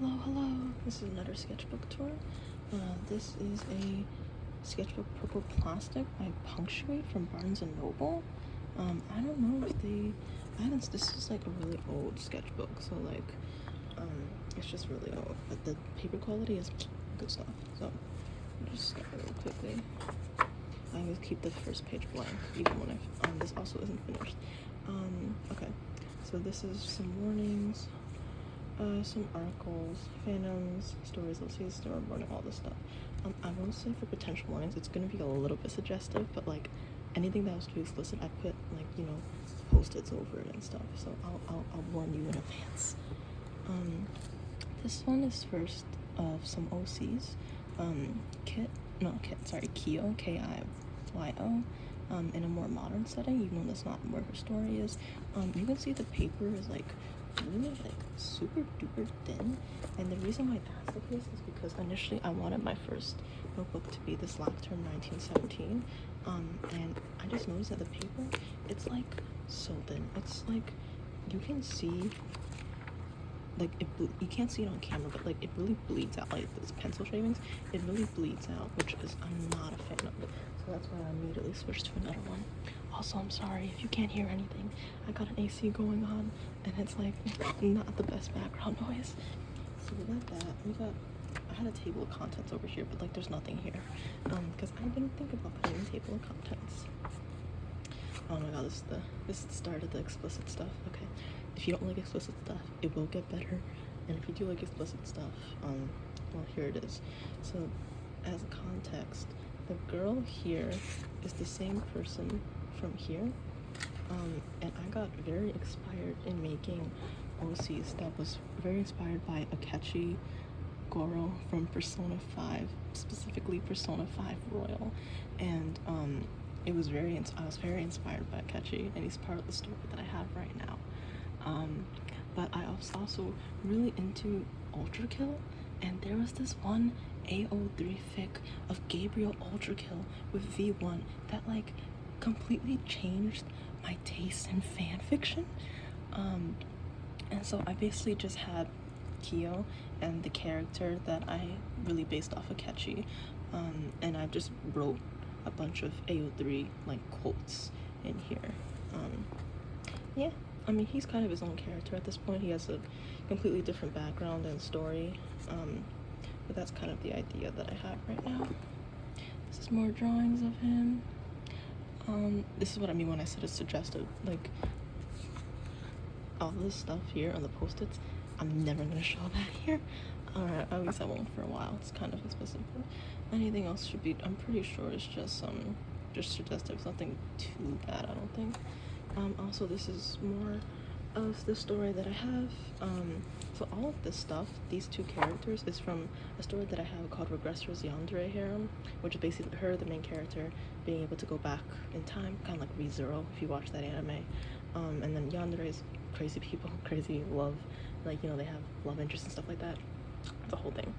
Hello. This is another sketchbook tour. This is a sketchbook Purple Plastic by Punctuate from Barnes & Noble. I don't know if this is like a really old sketchbook, so like, it's just really old, but the paper quality is good stuff. So, I'll just start really quickly. I always keep the first page blank, even when this also isn't finished. Okay, so this is some warnings, some articles, phantoms, stories, let's see, storyboarding, all this stuff. I will say for potential warnings, it's gonna be a little bit suggestive, but like anything that was too explicit, I put like, you know, post-its over it and stuff. So I'll warn you in advance. This one is first of some OCs. Kiyo, K-I-Y-O. In a more modern setting, even though that's not where her story is. You can see the paper is like really like super duper thin, and the reason why that's the case is because initially I wanted my first notebook to be this Lactern 1917, and I just noticed that the paper, it's like so thin. It's like you can see like you can't see it on camera, but like it really bleeds out. Like those pencil shavings, it really bleeds out, which is I'm not a fan of it. So that's why I immediately switched to another one. Also, I'm sorry if you can't hear anything. I got an AC going on, and it's like not the best background noise. So we got that. I had a table of contents over here, but like there's nothing here, because I didn't think about putting a table of contents. Oh my god, this is the start of the explicit stuff. Okay, if you don't like explicit stuff, it will get better, and if you do like explicit stuff, well, here it is. So as a context, the girl here is the same person from here, and I got very inspired in making OCs that was very inspired by Akechi Goro from Persona 5, specifically Persona 5 Royal, and I was very inspired by Akechi, and he's part of the story that I have right now. But I was also really into Ultrakill, and there was this one AO3 fic of Gabriel Ultrakill with V1 that like completely changed my taste in fan fiction. And so I basically just had Kiyo and the character that I really based off of Akechi, and I just wrote a bunch of AO3 like quotes in here. Yeah, I mean, he's kind of his own character at this point. He has a completely different background and story, but that's kind of the idea that I have right now. This is more drawings of him. This is what I mean when I said it's suggestive. Like, all this stuff here on the post-its, I'm never gonna show that here. Alright, at least I won't for a while. It's kind of explicit, but anything else should be, I'm pretty sure it's just suggestive. It's nothing too bad, I don't think. Also, this is more of the story that I have. So all of this stuff, these two characters, is from a story that I have called Regressor's Yandere Harem, which is basically her, the main character, being able to go back in time, kind of like ReZero if you watch that anime. And then Yandere is crazy people, crazy love, like, you know, they have love interests and stuff like that, the whole thing.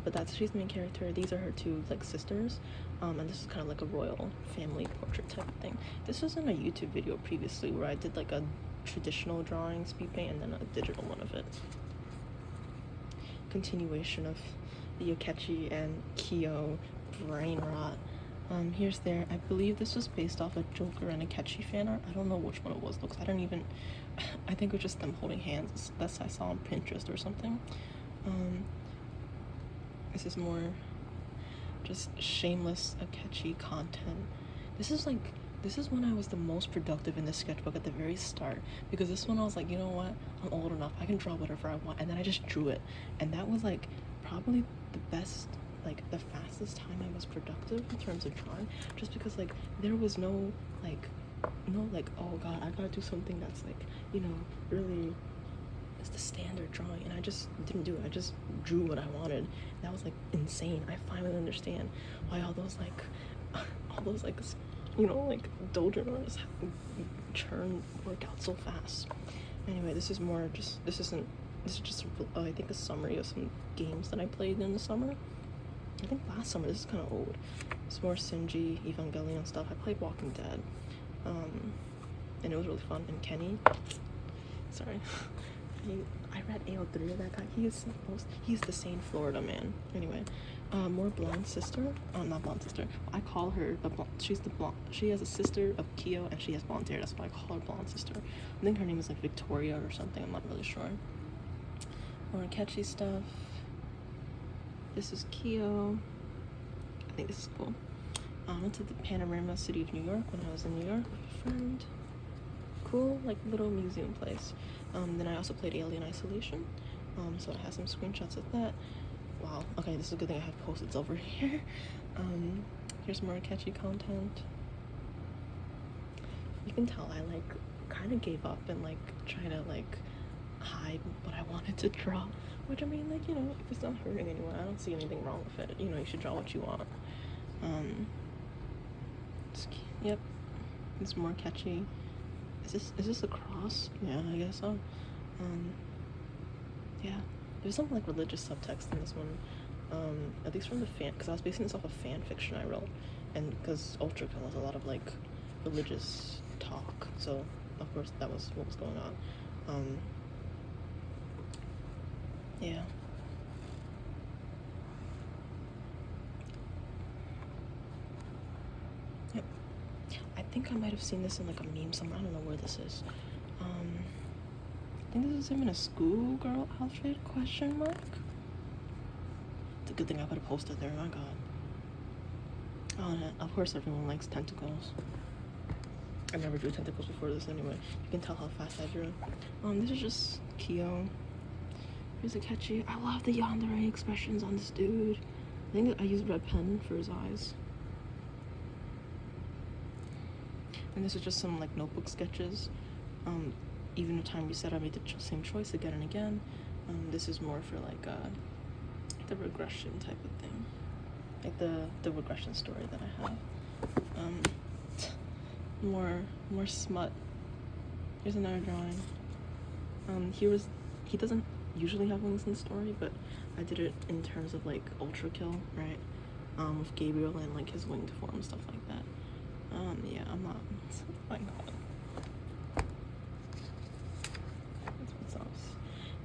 But she's the main character. These are her two like sisters, and this is kind of like a royal family portrait type of thing. This was in a YouTube video previously where I did like a traditional drawing speed paint and then a digital one of it. Continuation of the Akechi and Kiyo brain rot. Here's there. I believe this was based off a Joker and Akechi fan art. I don't know which one it was though, because I think it was just them holding hands. That's I saw on Pinterest or something. This is more just shameless Akechi content. This is when I was the most productive in this sketchbook at the very start, because this one I was like, you know what, I'm old enough, I can draw whatever I want, and then I just drew it, and that was like probably the best, like the fastest time I was productive in terms of drawing, just because like there was no like oh god, I gotta do something that's like, you know, really is the standard drawing, and I just didn't do it. I just drew what I wanted. That was like insane. I finally understand why all those like you know, like doujin artists work out so fast. Anyway, this is just I think a summary of some games that I played in the summer. I think last summer. This is kind of old. It's more Shinji, Evangelion stuff. I played Walking Dead, and it was really fun. And Kenny, sorry, I read AO3 of that guy. He's the same Florida man. Anyway, more blonde sister. Not blonde sister. I call her the blonde. She's the blonde. She has a sister of Kyo, and she has blonde hair. That's why I call her blonde sister. I think her name is like Victoria or something. I'm not really sure. More catchy stuff. This is Kyo. I think this is cool. I went to the Panorama City of New York when I was in New York with a friend. Cool, like little museum place. Then I also played Alien Isolation. So I have some screenshots of that. Wow. Okay, this is a good thing I have post-its over here. Here's more catchy content. You can tell I like kind of gave up and like trying to like hide what I wanted to draw. Which I mean, like, you know, if it's not hurting anyone, I don't see anything wrong with it. You know, you should draw what you want. Yep, it's more catchy. Is this a cross? Yeah, I guess so. Yeah, there's some like religious subtext in this one. At least from the fan, because I was basing this off of fan fiction I wrote, and because Ultrakill has a lot of like religious talk, so of course that was what was going on. Yeah. Yep. I think I might have seen this in like a meme somewhere. I don't know where this is. I think this is him in a schoolgirl outfit, question mark? It's a good thing I put a poster there, my god. Oh, and of course everyone likes tentacles. I never drew tentacles before this anyway. You can tell how fast I drew. This is just Kyo. Here's a catchy. I love the yandere expressions on this dude. I think that I used red pen for his eyes. And this is just some like notebook sketches. Even a time reset, I made the same choice again and again. This is more for like the regression type of thing, like the regression story that I have. More smut. Here's another drawing. He doesn't usually have wings in the story, but I did it in terms of like Ultrakill, right? With Gabriel and like his winged form and stuff like that. Yeah, I'm not. Oh my god. That's what's else.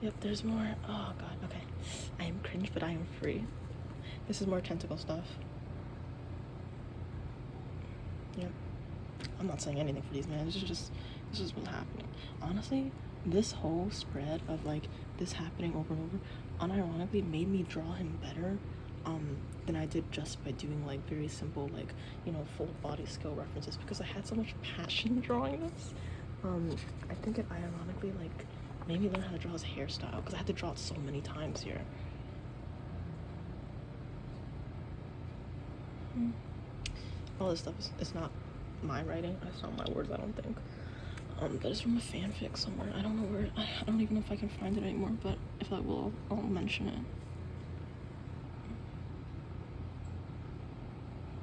Yep, there's more. Oh god. Okay, I am cringe, but I am free. This is more tentacle stuff. Yep. I'm not saying anything for these, man. This is what's happening. Honestly, this whole spread of like this happening over and over, unironically made me draw him better than I did just by doing like very simple, like, you know, full body skill references, because I had so much passion drawing this. I think it ironically like made me learn how to draw his hairstyle, because I had to draw it so many times here. All this stuff is not my writing. It's not my words, I don't think. But it's from a fanfic somewhere. I don't know where. I don't even know if I can find it anymore, but if I will, I'll mention it.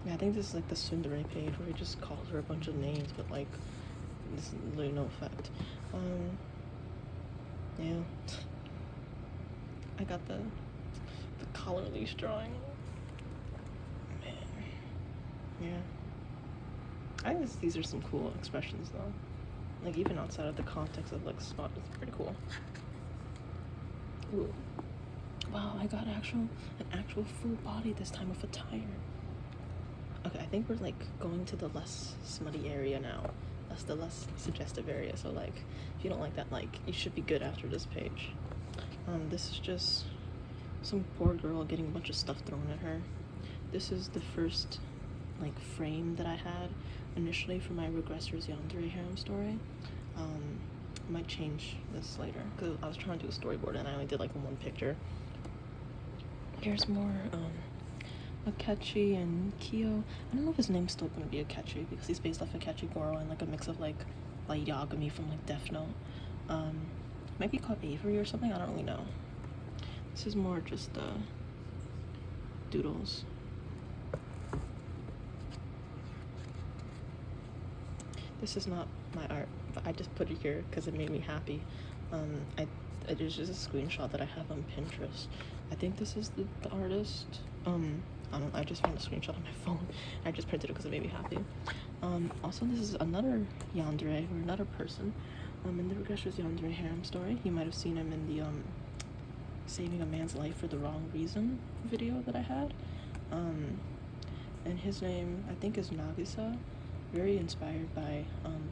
Yeah, I think this is like the tsundere page where he just calls her a bunch of names, but like there's literally no effect. Yeah. I got the collar leash drawing. Man. Yeah. I think these are some cool expressions though. Like even outside of the context of like spot, it's pretty cool. Ooh. Wow, I got an actual full body this time with attire. Okay, I think we're like going to the less smutty area now. That's the less suggestive area. So like, if you don't like that, like you should be good after this page. This is just some poor girl getting a bunch of stuff thrown at her. This is the first like frame that I had initially for my Regressors Yandere harem story. I might change this later because I was trying to do a storyboard and I only did like one picture. Here's more Akechi and Kyo. I don't know if his name's still gonna be Akechi because he's based off Akechi Goro and like a mix of like Light Yagami from like Death Note. Might be called Avery or something, I don't really know. This is more just doodles. This is not my art, but I just put it here because it made me happy. It is just a screenshot that I have on Pinterest. I think this is the artist. I just found a screenshot on my phone. I just printed it because it made me happy. Also, this is another yandere, or another person. In the Regressors Yandere Harem story, you might have seen him in the Saving a Man's Life for the Wrong Reason video that I had. And his name, I think, is Nagisa. Very inspired by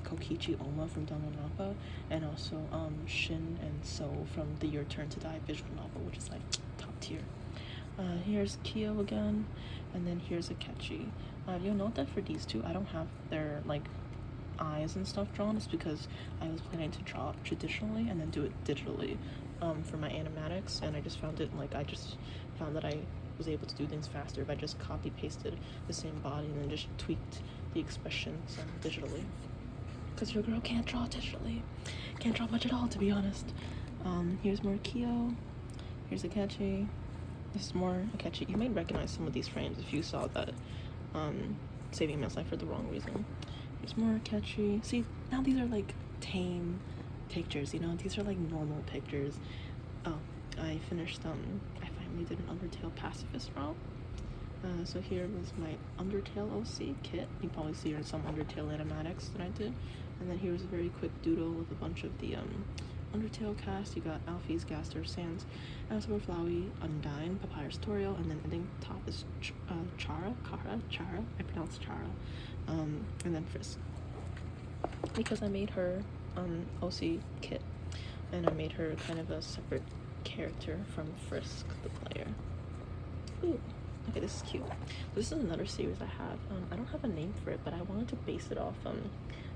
Kokichi Oma from Danganronpa, and also Shin and So from the Your Turn to Die visual novel, which is like top tier. Here's Kyo again, and then here's Akechi. You'll note that for these two, I don't have their like eyes and stuff drawn. It's because I was planning to draw traditionally and then do it digitally for my animatics, and I just found that I was able to do things faster if I just copy pasted the same body and then just tweaked the expressions digitally, because your girl can't draw digitally, can't draw much at all, to be honest. Here's more Kyo, here's Akechi, this is more Akechi. You might recognize some of these frames if you saw that Saving a Man's Life for the Wrong Reason. Here's more Akechi. See, now these are like tame pictures, you know, these are like normal pictures. Oh, I finished I finally did an Undertale pacifist route. So here was my Undertale OC kit. You can probably see her in some Undertale animatics that I did. And then here's a very quick doodle of a bunch of the Undertale cast. You got Alphys, Gaster, Sans, Asper, Flowey, Undyne, Papyrus, Toriel, and then ending top is Chara. I pronounce Chara. And then Frisk. Because I made her OC kit, and I made her kind of a separate character from Frisk, the player. Ooh. Okay, this is cute. This is another series I have. I don't have a name for it, but I wanted to base it off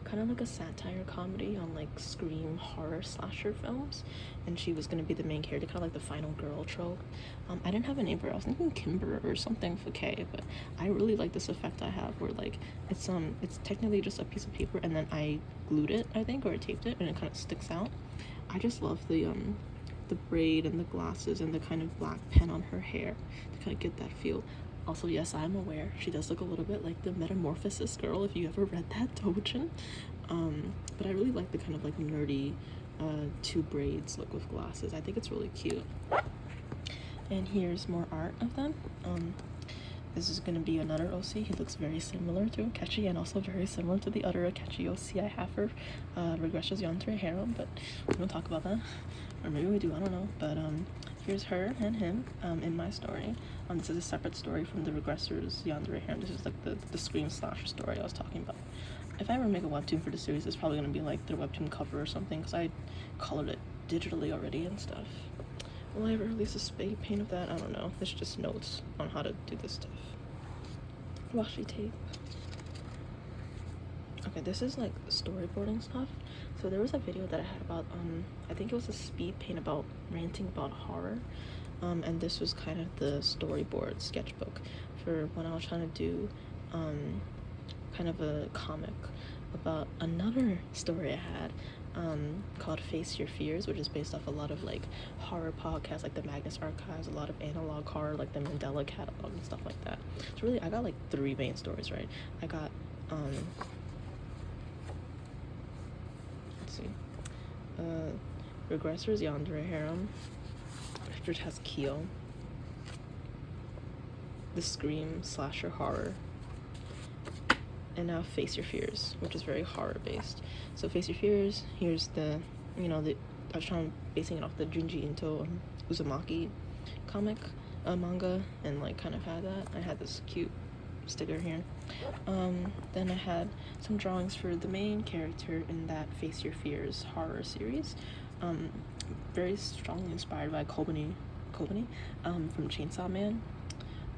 kind of like a satire comedy on like Scream horror slasher films, and she was gonna be the main character, kind of like the final girl trope. I didn't have a name for it. I was thinking Kimber or something for K, but I really like this effect I have where like it's technically just a piece of paper and then I glued it, I think, or I taped it, and it kind of sticks out. I just love the braid and the glasses and the kind of black pen on her hair to kind of get that feel. Also, yes, I'm aware she does look a little bit like the Metamorphosis girl, if you ever read that Dojin. But I really like the kind of like nerdy two braids look with glasses. I think it's really cute. And here's more art of them. This is going to be another OC. He looks very similar to Akechi and also very similar to the other Akechi OC I have for Regressors Yandere Harem, but we don't talk about that. Or maybe we do, I don't know. But here's her and him in my story. This is a separate story from the Regressors Yandere Harem. This is like the Scream slasher story I was talking about. If I ever make a webtoon for the series, it's probably going to be like their webtoon cover or something, because I colored it digitally already and stuff. Will I ever release a spray paint of that? I don't know. It's just notes on how to do this stuff. Washi tape. Okay, this is like storyboarding stuff. So there was a video that I had about I think it was a speed paint about ranting about horror, and this was kind of the storyboard sketchbook for when I was trying to do kind of a comic about another story I had called Face Your Fears, which is based off a lot of like horror podcasts like the Magnus Archives, a lot of analog horror like the Mandela Catalog and stuff like that. So really I got like 3 main stories, right? I got let's see, Regressors Yandere Harem, which has Kyo, the Scream slasher horror, and now Face Your Fears, which is very horror based. So Face Your Fears, here's the, you know, I was trying basing it off the Junji Ito Uzumaki comic manga, and like kind of had that. I had this cute sticker here. Then I had some drawings for the main character in that Face Your Fears horror series. Very strongly inspired by Kobani from Chainsaw Man.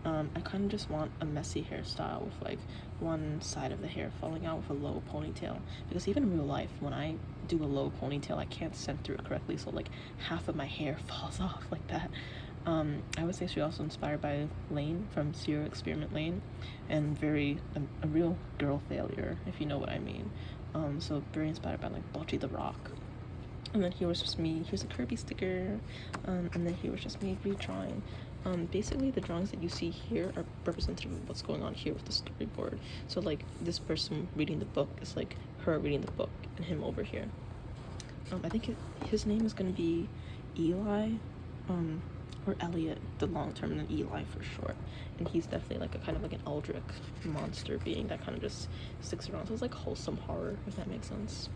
I kind of just want a messy hairstyle with like one side of the hair falling out with a low ponytail, because even in real life when I do a low ponytail I can't center it correctly, so like half of my hair falls off like that. I would say she also inspired by Lane from Zero Experiment Lane, and a real girl failure, if you know what I mean. So very inspired by like Bocchi the Rock. And then here was just me, here's a Kirby sticker, and then here was just me redrawing. Basically the drawings that you see here are representative of what's going on here with the storyboard. So like this person reading the book is like her reading the book, and him over here. I think his name is gonna be Eli, or Elliot, the long term, and then Eli for short. And he's definitely like a kind of like an Eldritch monster being that kind of just sticks around. So it's like wholesome horror, if that makes sense.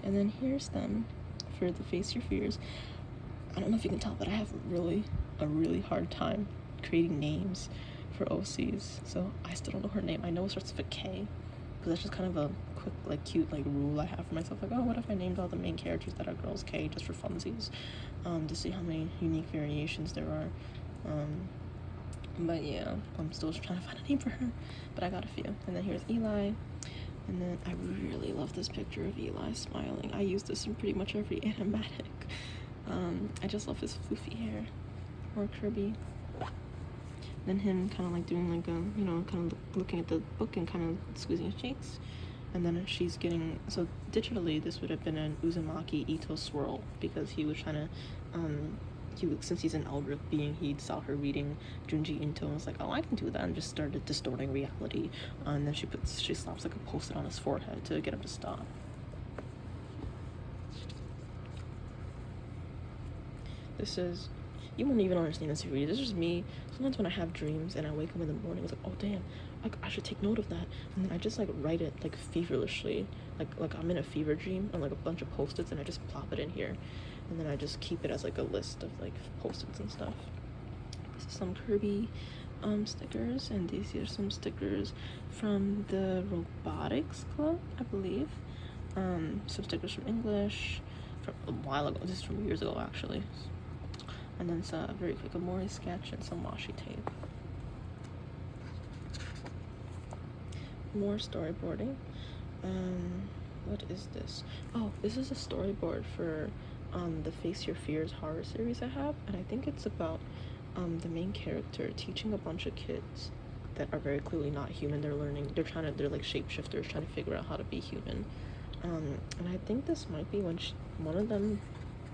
And then here's them for the Face Your Fears. I don't know if you can tell, but I have a really hard time creating names for OCs. So I still don't know her name. I know it starts with a K, because that's just kind of a quick, like, cute, like, rule I have for myself. Like, oh, what if I named all the main characters that are girls K just for funsies, to see how many unique variations there are. But yeah, I'm still trying to find a name for her, but I got a few. And then here's Eli. And then I really love this picture of Eli smiling. I use this in pretty much every animatic. I just love his floofy hair. Or Kirby. Then him kind of like doing like a, you know, kind of looking at the book and kind of squeezing his cheeks. And then she's getting, so digitally this would have been an Uzumaki Ito swirl, because he was trying to, since he's an eldritch being, he saw her reading Junji Ito and was like, oh, I can do that, and just started distorting reality. And then she slaps like a post-it on his forehead to get him to stop. This is, you won't even understand this if you read it. This is me. Sometimes when I have dreams and I wake up in the morning, it's like, oh damn, I should take note of that. And then I just like write it like feverishly, like I'm in a fever dream, and like a bunch of post-its, and I just plop it in here. And then I just keep it as like a list of like post-its and stuff. This is some Kirby stickers, and these are some stickers from the robotics club, I believe. Some stickers from English from a while ago. This is from years ago actually. And then a very quick Amori sketch and some washi tape. More storyboarding. What is this? Oh, this is a storyboard for the Face Your Fears horror series I have, and I think it's about the main character teaching a bunch of kids that are very clearly not human. They're like shapeshifters trying to figure out how to be human. And I think this might be when one of them,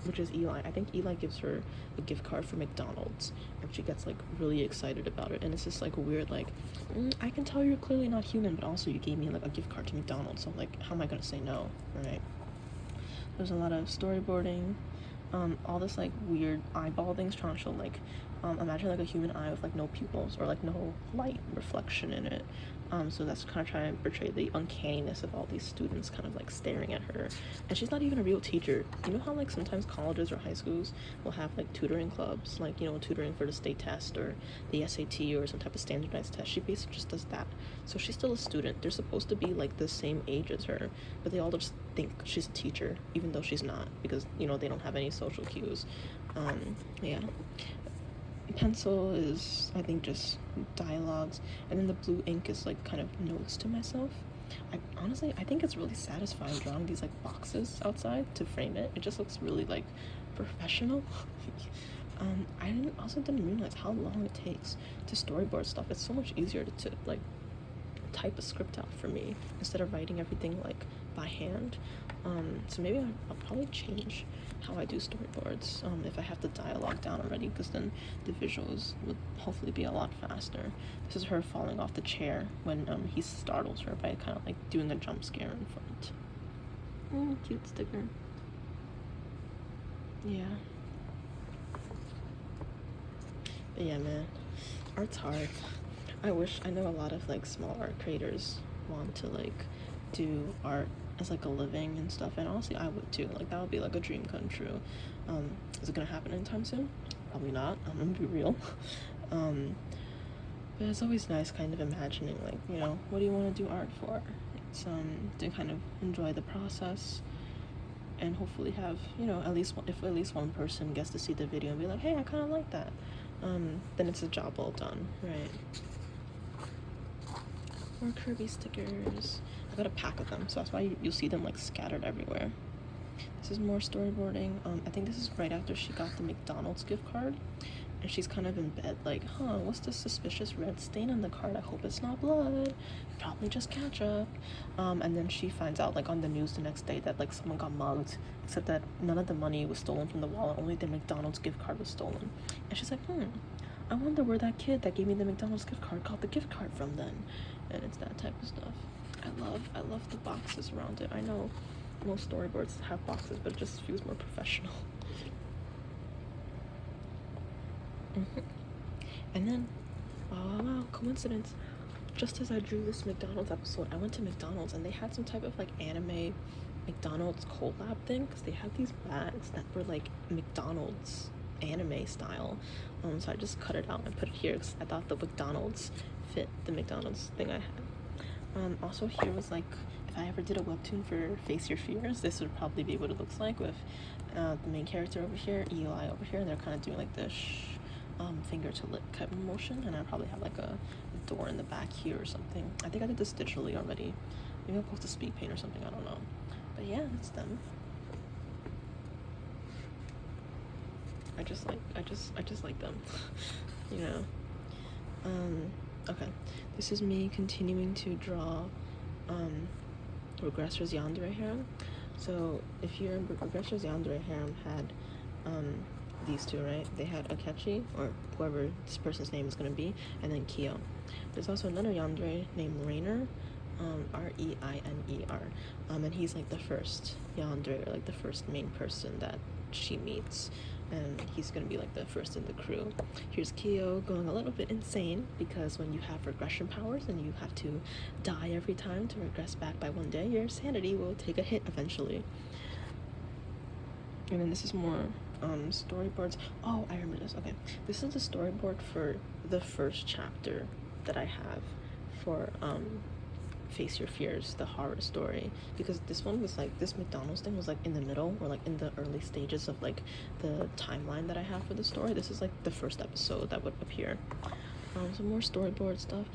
which is Eli, I think Eli gives her a gift card for McDonald's, and she gets like really excited about it, and it's just like weird, like, I can tell you're clearly not human, but also you gave me like a gift card to McDonald's, so like, how am I gonna say no, right? There's a lot of storyboarding, all this like weird eyeball things trying to show like, imagine like a human eye with like no pupils or like no light reflection in it. So that's kind of trying to portray the uncanniness of all these students kind of like staring at her. And she's not even a real teacher. You know how like sometimes colleges or high schools will have like tutoring clubs, like, you know, tutoring for the state test or the SAT or some type of standardized test. She basically just does that. So she's still a student. They're supposed to be like the same age as her, but they all just think she's a teacher, even though she's not, because, you know, they don't have any social cues. Yeah. Pencil is, I think, just dialogues, and then the blue ink is like kind of notes to myself. I think it's really satisfying drawing these like boxes outside to frame it. It just looks really like professional. I didn't realize how long it takes to storyboard stuff. It's so much easier to like type a script out for me instead of writing everything like by hand. So maybe I'll probably change how I do storyboards if I have the dialogue down already, because then the visuals would hopefully be a lot faster. This is her falling off the chair when he startles her by kind of like doing a jump scare in front. Cute sticker. Yeah. But yeah, man, art's hard. I know a lot of like small art creators want to like do art as like a living and stuff, and honestly I would too. Like that would be like a dream come true. Is it gonna happen anytime soon? Probably not. I'm gonna be real. But it's always nice kind of imagining like, you know, what do you want to do art for? It's to kind of enjoy the process and hopefully have, you know, if at least one person gets to see the video and be like, hey, I kind of like that, then it's a job well done, right? More Kirby stickers. I got a pack of them, so that's why you'll see them like scattered everywhere. This is more storyboarding. I think this is right after she got the McDonald's gift card, and she's kind of in bed like, what's this suspicious red stain on the card? I hope it's not blood. Probably just ketchup. And then she finds out like on the news the next day that like someone got mugged, except that none of the money was stolen from the wallet, only the McDonald's gift card was stolen. And she's like, I wonder where that kid that gave me the McDonald's gift card got the gift card from then. And it's that type of stuff. I love the boxes around it. I know most storyboards have boxes, but it just feels more professional. And then, wow, coincidence. Just as I drew this McDonald's episode, I went to McDonald's and they had some type of like anime McDonald's collab thing, because they had these bags that were like McDonald's anime style. So I just cut it out and put it here because I thought the McDonald's fit the McDonald's thing I had. Also here was like, if I ever did a webtoon for Face Your Fears, this would probably be what it looks like, with the main character over here, Eli over here, and they're kind of doing like this finger to lip type of motion, and I probably have like a door in the back here or something. I think I did this digitally already. Maybe I'll post a speed paint or something, I don't know. But yeah, that's them. I just like them. You know. Okay. This is me continuing to draw Regressor's Yandere Harem. So if you remember, Regressor's Yandere Harem had these two, right? They had Akechi, or whoever this person's name is going to be, and then Kyo. There's also another yandere named Rainer, Reiner, and he's like the first yandere, like the first main person that she meets, and he's going to be like the first in the crew. Here's Kyo going a little bit insane, because when you have regression powers and you have to die every time to regress back by 1 day, your sanity will take a hit eventually. And then this is more storyboards. Oh, I remember this. Okay, this is the storyboard for the first chapter that I have for Face Your Fears, the horror story, because this one was like, this McDonald's thing was like in the middle, or like in the early stages of like the timeline that I have for the story. This is like the first episode that would appear. Some more storyboard stuff.